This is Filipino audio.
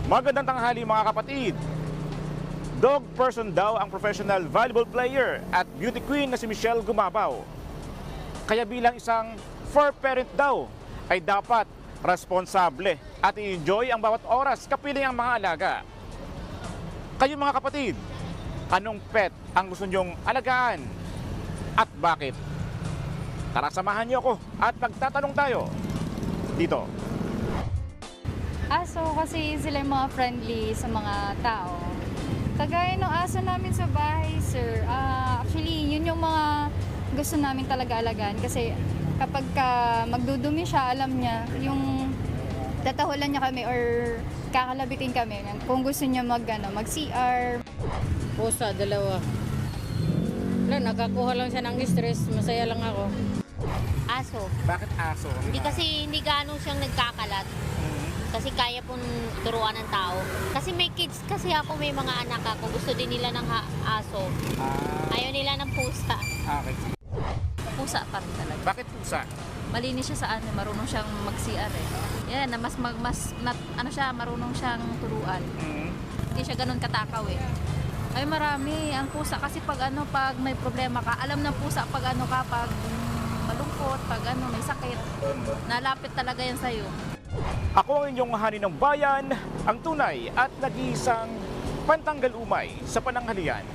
Magandang tanghali mga kapatid. Dog person daw ang professional volleyball player at beauty queen na si Michelle Gumabaw. Kaya bilang isang fur parent daw ay dapat responsable at i-enjoy ang bawat oras kapiling ang mga alaga. Kayo mga kapatid, anong pet ang gusto nyong alagaan at bakit? Tara samahan niyo ako at magtatanong tayo dito. Aso kasi sila yung mga friendly sa mga tao. Kagaya ng aso namin sa bahay, sir. Actually, yun yung mga gusto namin talaga alagaan. Kasi kapag magdudumi siya, alam niya, yung tatahulan niya kami or kakalabitin kami. Kung gusto niya mag-CR. Pusa, dalawa. Wala, nakakuha lang siya ng stress. Masaya lang ako. Aso. Bakit aso? Hindi gaano siyang nagkakalat. Kasi kaya pong turuan ng tao. Kasi may kids kasi ako, may mga anak ako. Gusto din nila ng aso. Ayaw nila ng pusa. Okay. Pusa pa rin talaga. Bakit pusa? Malinis siya sa marunong siyang mag-CR eh. Yan, marunong siyang turuan. Hindi siya ganun katakaw eh. Ay marami ang pusa kasi pag may problema ka, alam ng pusa pag malungkot, pag may sakit, nalapit talaga yan sa'yo. Ako ang inyong hani ng bayan, ang tunay at nag-iisang pantanggal umay sa pananghalian.